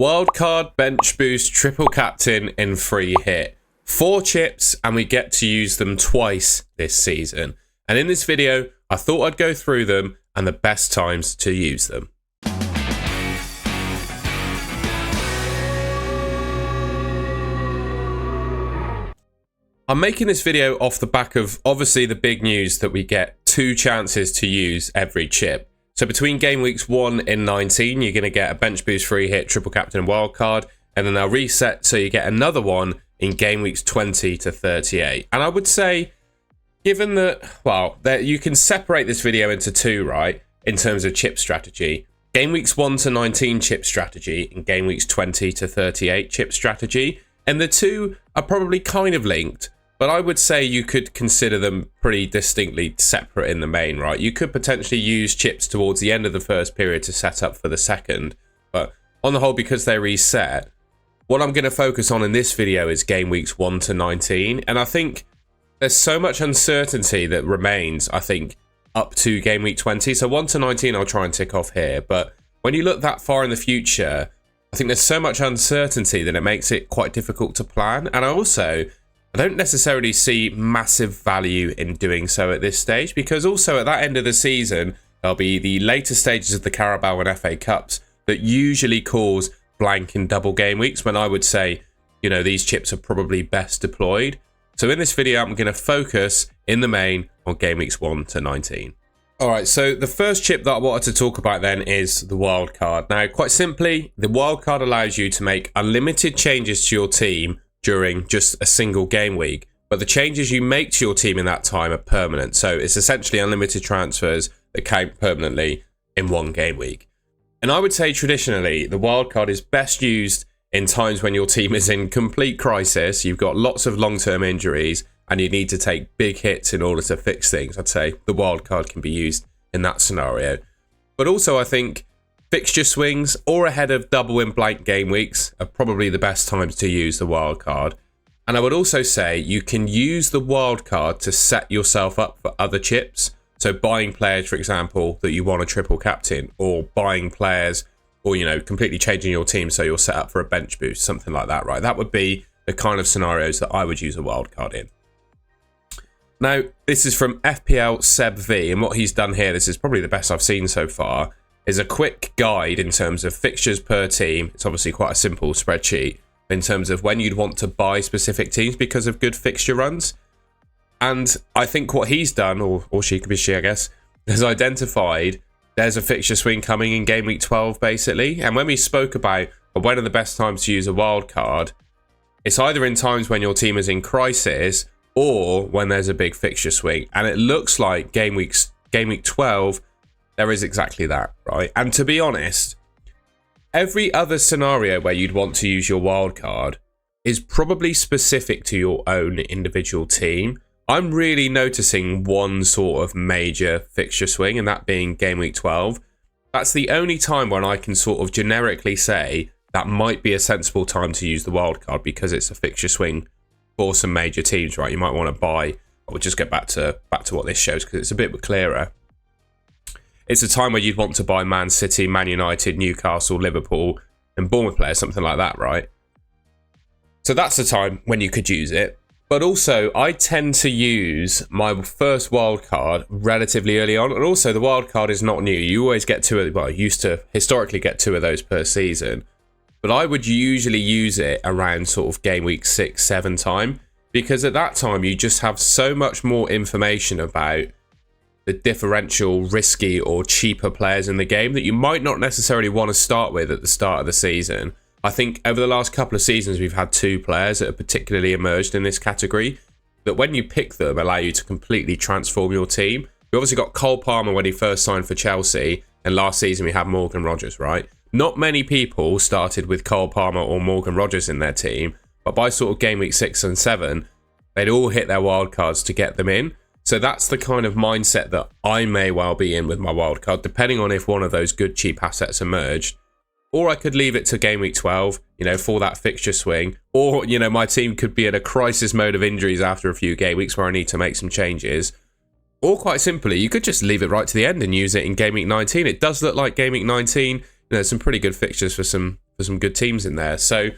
Wildcard, bench boost, triple captain, and free hit. 4 chips, and we get to use them twice this season. And in this video, I thought I'd go through them and the best times to use them. I'm making this video off the back of obviously the big news that we get 2 chances to use every chip. So between game weeks 1 and 19, you're going to get a bench boost, free hit, triple captain, and wildcard, and then they'll reset so you get another one in game weeks 20 to 38. And I would say, given that, well, that you can separate this video into 2, right, in terms of chip strategy. Game weeks 1 to 19 chip strategy and game weeks 20 to 38 chip strategy. And the 2 are probably kind of linked, but I would say you could consider them pretty distinctly separate in the main, right? You could potentially use chips towards the end of the first period to set up for the second, but on the whole, because they reset, what I'm going to focus on in this video is game weeks 1 to 19, and I think there's so much uncertainty that remains, I think, up to game week 20. So 1 to 19 I'll try and tick off here, but when you look that far in the future, I think there's so much uncertainty that it makes it quite difficult to plan, and I don't necessarily see massive value in doing so at this stage, because also at that end of the season, there'll be the later stages of the Carabao and FA Cups that usually cause blank and double game weeks, when I would say, you know, these chips are probably best deployed. So in this video, I'm going to focus in the main on game weeks 1 to 19. All right, so the first chip that I wanted to talk about then is the wildcard. Now, quite simply, the wildcard allows you to make unlimited changes to your team during just a single game week, but the changes you make to your team in that time are permanent. So it's essentially unlimited transfers that count permanently in one game week. And I would say traditionally, the wildcard is best used in times when your team is in complete crisis, you've got lots of long-term injuries, and you need to take big hits in order to fix things. I'd say the wildcard can be used in that scenario. But also, I think fixture swings or ahead of double in blank game weeks are probably the best times to use the wildcard. And I would also say you can use the wildcard to set yourself up for other chips. So buying players, for example, that you want a triple captain, or buying players, or, you know, completely changing your team so you're set up for a bench boost, something like that, right? That would be the kind of scenarios that I would use a wildcard in. Now, this is from FPL Seb V, and what he's done here, this is probably the best I've seen so far, is a quick guide in terms of fixtures per team. It's obviously quite a simple spreadsheet in terms of when you'd want to buy specific teams because of good fixture runs. And I think what he's done, or she could be she, I guess, has identified there's a fixture swing coming in game week 12, basically. And when we spoke about when are the best times to use a wild card, it's either in times when your team is in crisis or when there's a big fixture swing. And it looks like game week 12, there is exactly that, right? And to be honest, every other scenario where you'd want to use your wild card is probably specific to your own individual team. I'm really noticing one sort of major fixture swing, and that being game week 12. That's the only time when I can sort of generically say that might be a sensible time to use the wild card, because it's a fixture swing for some major teams, right? You might want to buy. We'll just get back to what this shows because it's a bit clearer. It's a time where you'd want to buy Man City, Man United, Newcastle, Liverpool, and Bournemouth players, something like that, right? So that's the time when you could use it. But also, I tend to use my first wildcard relatively early on. And also, the wildcard is not new. You always get 2, well, you used to historically get 2 of those per season. But I would usually use it around sort of game week 6, 7 time. Because at that time, you just have so much more information about the differential, risky or cheaper players in the game that you might not necessarily want to start with at the start of the season. I think over the last couple of seasons, we've had 2 players that have particularly emerged in this category that when you pick them, allow you to completely transform your team. We obviously got Cole Palmer when he first signed for Chelsea, and last season we had Morgan Rogers, right? Not many people started with Cole Palmer or Morgan Rogers in their team, but by sort of game week 6 and 7, they'd all hit their wildcards to get them in. So that's the kind of mindset that I may well be in with my wildcard, depending on if one of those good cheap assets emerged. Or I could leave it to game week 12, you know, for that fixture swing. Or, you know, my team could be in a crisis mode of injuries after a few game weeks where I need to make some changes. Or quite simply, you could just leave it right to the end and use it in game week 19. It does look like game week 19. You know, some pretty good fixtures for some for some good teams in there. So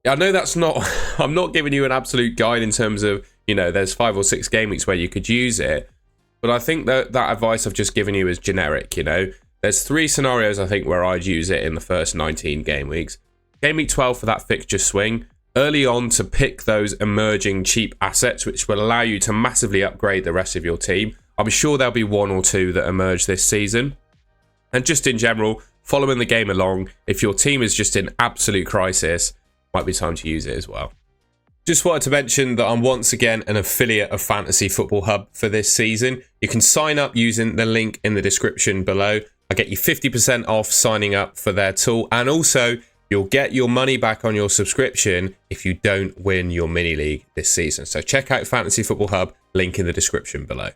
I know that's not, I'm not giving you an absolute guide in terms of, you know, there's 5 or 6 game weeks where you could use it. But I think that advice I've just given you is generic, you know. There's 3 scenarios, I think, where I'd use it in the first 19 game weeks. Game week 12 for that fixture swing. Early on to pick those emerging cheap assets, which will allow you to massively upgrade the rest of your team. I'm sure there'll be 1 or 2 that emerge this season. And just in general, following the game along, if your team is just in absolute crisis, might be time to use it as well. Just wanted to mention that I'm once again an affiliate of Fantasy Football Hub for this season. You can sign up using the link in the description below. I get you 50% off signing up for their tool, and also you'll get your money back on your subscription if you don't win your mini league this season. So check out Fantasy Football Hub, link in the description below.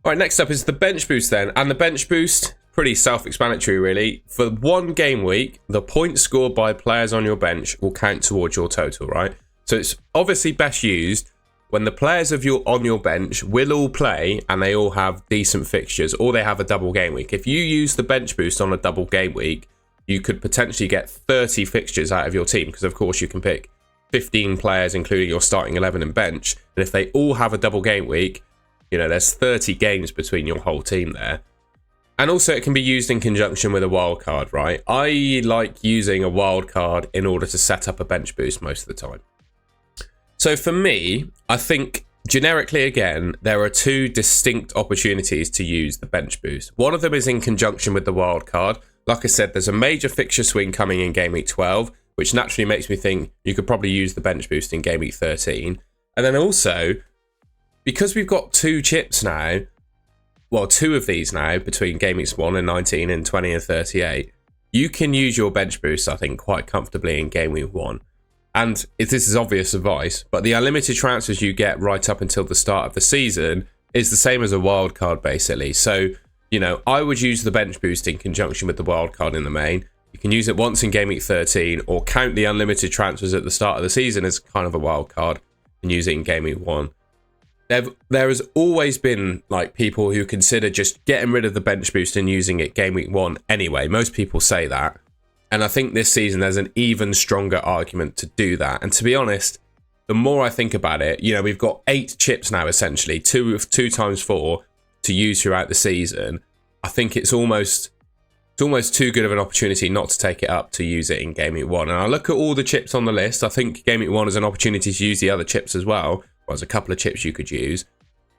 All right, next up is the bench boost then, and the bench boost, pretty self-explanatory really. For 1 game week, the points scored by players on your bench will count towards your total, right? So it's obviously best used when the players on your bench will all play and they all have decent fixtures, or they have a double game week. If you use the bench boost on a double game week, you could potentially get 30 fixtures out of your team, because of course you can pick 15 players, including your starting 11 and bench. And if they all have a double game week, you know, there's 30 games between your whole team there. And also it can be used in conjunction with a wild card, right? I like using a wild card in order to set up a bench boost most of the time. So for me, I think generically again, there are 2 distinct opportunities to use the bench boost. One of them is in conjunction with the wild card. Like I said, there's a major fixture swing coming in game week 12, which naturally makes me think you could probably use the bench boost in game week 13. And then also, because we've got 2 chips now, well, 2 of these now between game weeks 1 and 19 and 20 and 38, you can use your bench boost, I think, quite comfortably in game week 1. And if this is obvious advice, but the unlimited transfers you get right up until the start of the season is the same as a wild card, basically. So, you know, I would use the bench boost in conjunction with the wild card in the main. You can use it once in game week 13, or count the unlimited transfers at the start of the season as kind of a wild card and use it in game week 1. There has always been like people who consider just getting rid of the bench boost and using it game week 1 anyway. Most people say that. And I think this season there's an even stronger argument to do that. And to be honest, the more I think about it, you know, we've got 8 chips now, essentially, 2 times 4 to use throughout the season. I think it's almost too good of an opportunity not to take it up to use it in game week 1. And I look at all the chips on the list. I think game week 1 is an opportunity to use the other chips as well. Well, there's a couple of chips you could use.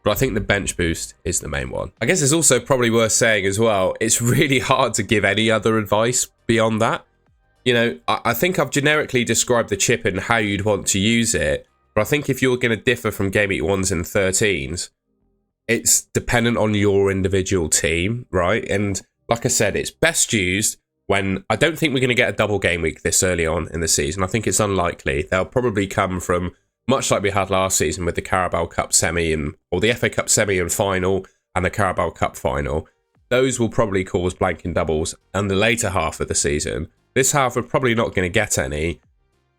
But I think the bench boost is the main one. I guess it's also probably worth saying as well, it's really hard to give any other advice beyond that. You know, I think I've generically described the chip and how you'd want to use it. But I think if you're going to differ from game week 1s and 13s, it's dependent on your individual team, right? And like I said, it's best used when I don't think we're going to get a double game week this early on in the season. I think it's unlikely. They'll probably come from, much like we had last season with the Carabao Cup semi or the FA Cup semi and final and the Carabao Cup final. Those will probably cause blanking doubles in the later half of the season. This half, we're probably not going to get any.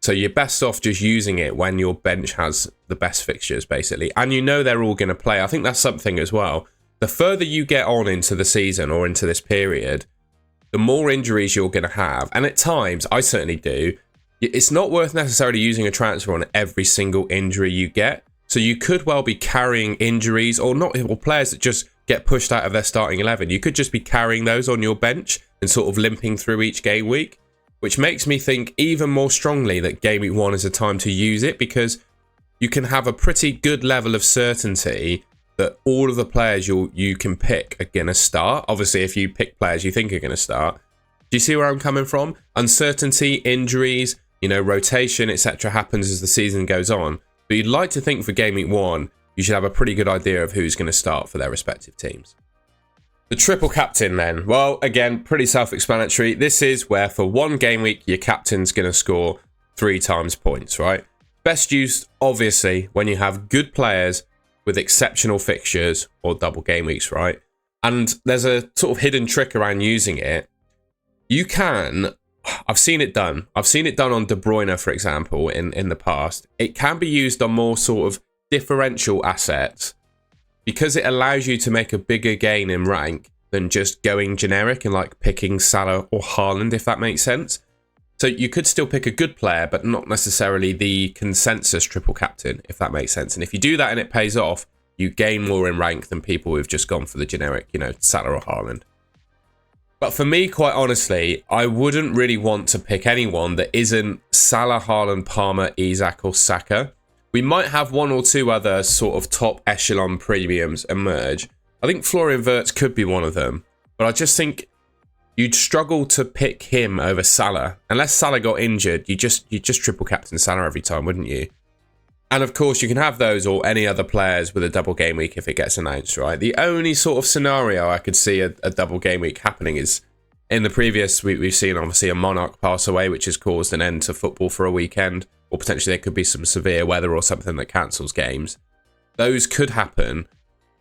So you're best off just using it when your bench has the best fixtures, basically. And you know they're all going to play. I think that's something as well. The further you get on into the season or into this period, the more injuries you're going to have. And at times, I certainly do, it's not worth necessarily using a transfer on every single injury you get. So you could well be carrying injuries or players that just get pushed out of their starting 11. You could just be carrying those on your bench and sort of limping through each game week, which makes me think even more strongly that game week 1 is a time to use it, because you can have a pretty good level of certainty that all of the players you can pick are going to start. Obviously, if you pick players you think are going to start. Do you see where I'm coming from? Uncertainty, injuries, you know, rotation, etc. happens as the season goes on. But you'd like to think for game week 1, you should have a pretty good idea of who's going to start for their respective teams. The triple captain then. Well, again, pretty self-explanatory. This is where for 1 game week, your captain's going to score 3 times points, right? Best used, obviously, when you have good players with exceptional fixtures or double game weeks, right? And there's a sort of hidden trick around using it. You can, I've seen it done. I've seen it done on De Bruyne, for example, in the past. It can be used on more sort of differential assets because it allows you to make a bigger gain in rank than just going generic and like picking Salah or Haaland, if that makes sense. So you could still pick a good player, but not necessarily the consensus triple captain, if that makes sense. And if you do that and it pays off, you gain more in rank than people who've just gone for the generic, Salah or Haaland. But for me, quite honestly, I wouldn't really want to pick anyone that isn't Salah, Haaland, Palmer, Isak or Saka. We might have one or two other sort of top echelon premiums emerge. I think Florian Wirtz could be one of them, but I just think you'd struggle to pick him over Salah. Unless Salah got injured, you just triple captain Salah every time, wouldn't you? And of course, you can have those or any other players with a double game week if it gets announced, right? The only sort of scenario I could see a double game week happening is in the previous week we've seen obviously a monarch pass away, which has caused an end to football for a weekend, or potentially there could be some severe weather or something that cancels games. Those could happen,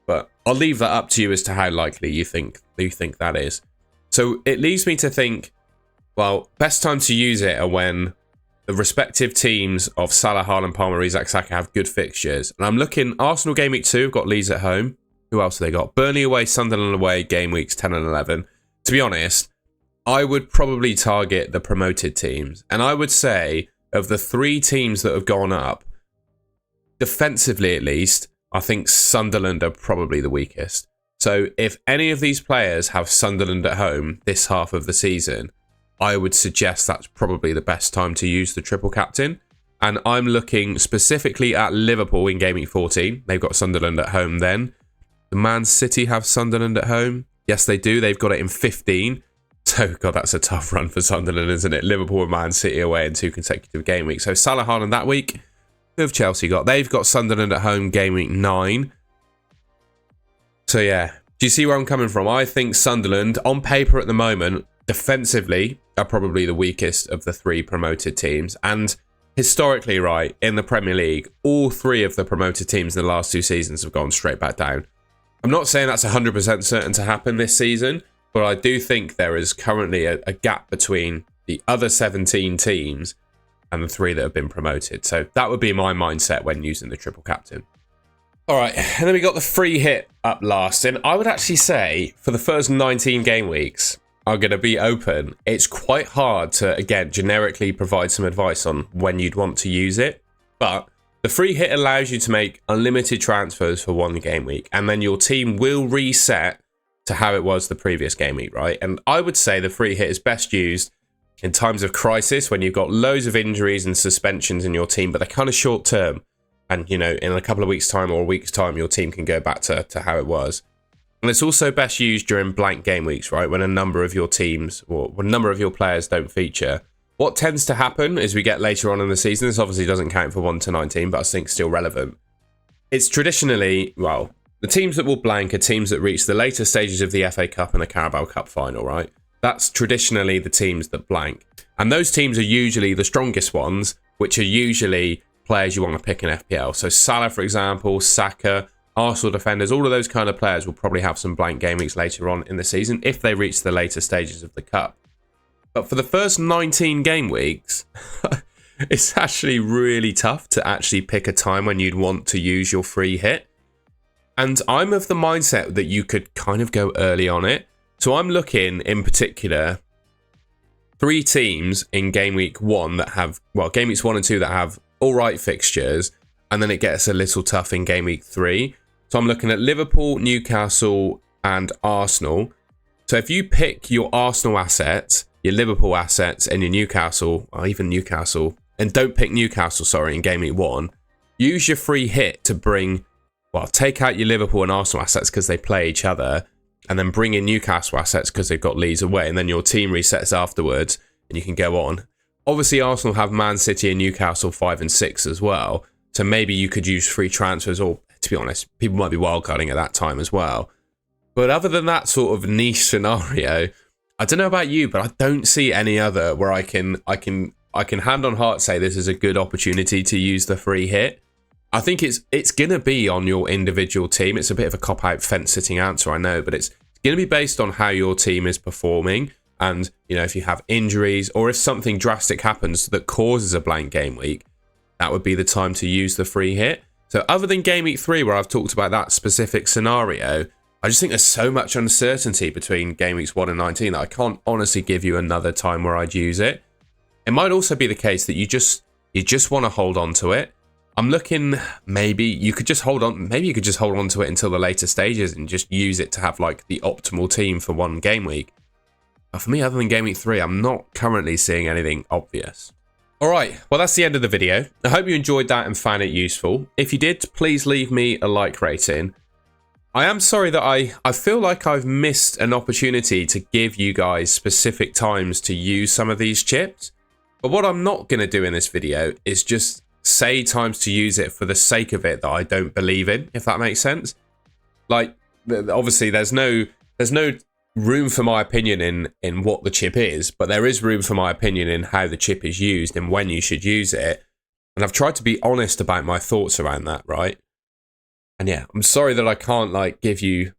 but I'll leave that up to you as to how likely you think that is. So it leaves me to think, well, best time to use it are when the respective teams of Salah, Haaland, Palmer, Isak, Saka have good fixtures. And I'm looking, Arsenal game week 2 have got Leeds at home. Who else have they got? Burnley away, Sunderland away, game weeks 10 and 11. To be honest, I would probably target the promoted teams. And I would say of the 3 teams that have gone up, defensively at least, I think Sunderland are probably the weakest. So if any of these players have Sunderland at home this half of the season, I would suggest that's probably the best time to use the triple captain. And I'm looking specifically at Liverpool in game week 14. They've got Sunderland at home then. The Man City have Sunderland at home. Yes, they do. They've got it in 15. So, God, that's a tough run for Sunderland, isn't it? Liverpool and Man City away in 2 consecutive game weeks. So Salah, Haaland that week. Who have Chelsea got? They've got Sunderland at home game week 9. So, yeah. Do you see where I'm coming from? I think Sunderland, on paper at the moment, defensively, are probably the weakest of the 3 promoted teams. And historically, right, in the Premier League, all 3 of the promoted teams in the last 2 seasons have gone straight back down. I'm not saying that's 100% certain to happen this season, but I do think there is currently a gap between the other 17 teams and the 3 that have been promoted. So that would be my mindset when using the triple captain. All right, and then we got the free hit up last. And I would actually say for the first 19 game weeks are going to be open. It's quite hard to, again, generically provide some advice on when you'd want to use it. But the free hit allows you to make unlimited transfers for 1 game week. And then your team will reset to how it was the previous game week, right? And I would say the free hit is best used in times of crisis when you've got loads of injuries and suspensions in your team, but they're kind of short term. And, in a couple of weeks' time or a week's time, your team can go back to how it was. And it's also best used during blank game weeks, right? When a number of your teams or when a number of your players don't feature. What tends to happen as we get later on in the season, this obviously doesn't count for 1 to 19, but I think still relevant. It's traditionally, well, the teams that will blank are teams that reach the later stages of the FA Cup and the Carabao Cup final, right? That's traditionally the teams that blank. And those teams are usually the strongest ones, which are usually players you want to pick in FPL. So Salah, for example, Saka, Arsenal defenders, all of those kind of players will probably have some blank game weeks later on in the season if they reach the later stages of the Cup. But for the first 19 game weeks, it's actually really tough to actually pick a time when you'd want to use your free hit. And I'm of the mindset that you could kind of go early on it. So I'm looking in particular 3 teams in game week 1 that have, well, game weeks 1 and 2 that have all right fixtures, and then it gets a little tough in game week 3. So I'm looking at Liverpool, Newcastle, and Arsenal. So if you pick your Arsenal assets, your Liverpool assets, and your Newcastle, or even Newcastle, and don't pick Newcastle, sorry, in game week 1, use your free hit to bring, well, take out your Liverpool and Arsenal assets because they play each other, and then bring in Newcastle assets because they've got Leeds away, and then your team resets afterwards, and you can go on. Obviously, Arsenal have Man City and Newcastle 5 and 6 as well. So maybe you could use free transfers, or to be honest, people might be wildcarding at that time as well. But other than that sort of niche scenario, I don't know about you, but I don't see any other where I can hand on heart say this is a good opportunity to use the free hit. I think it's going to be on your individual team. It's a bit of a cop-out fence-sitting answer, I know, but it's going to be based on how your team is performing. And, if you have injuries or if something drastic happens that causes a blank game week, that would be the time to use the free hit. So other than game week 3, where I've talked about that specific scenario, I just think there's so much uncertainty between game weeks 1 and 19 that I can't honestly give you another time where I'd use it. It might also be the case that you just want to hold on to it. I'm looking, maybe you could just hold on. Maybe you could just hold on to it until the later stages and just use it to have like the optimal team for one game week. But for me, other than game week 3, I'm not currently seeing anything obvious. All right, well, that's the end of the video. I hope you enjoyed that and found it useful. If you did, please leave me a like rating. I am sorry that I feel like I've missed an opportunity to give you guys specific times to use some of these chips. But what I'm not going to do in this video is just say times to use it for the sake of it that I don't believe in, if that makes sense. Like, obviously, there's no room for my opinion in what the chip is, but there is room for my opinion in how the chip is used and when you should use it. And I've tried to be honest about my thoughts around that, right? And yeah, I'm sorry that I can't like give you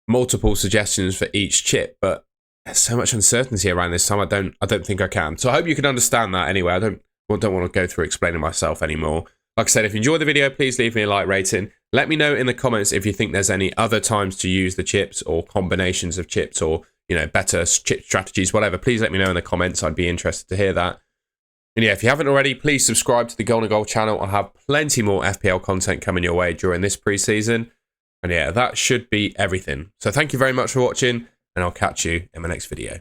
multiple suggestions for each chip, but there's so much uncertainty around this time. I don't think I can. So I hope you can understand that anyway. I don't want to go through explaining myself anymore. Like I said, if you enjoyed the video, please leave me a like rating. Let me know in the comments if you think there's any other times to use the chips or combinations of chips or, you know, better chip strategies, whatever. Please let me know in the comments. I'd be interested to hear that. And yeah, if you haven't already, please subscribe to the Golden Goal channel. I'll have plenty more FPL content coming your way during this preseason. And yeah, that should be everything. So thank you very much for watching, and I'll catch you in my next video.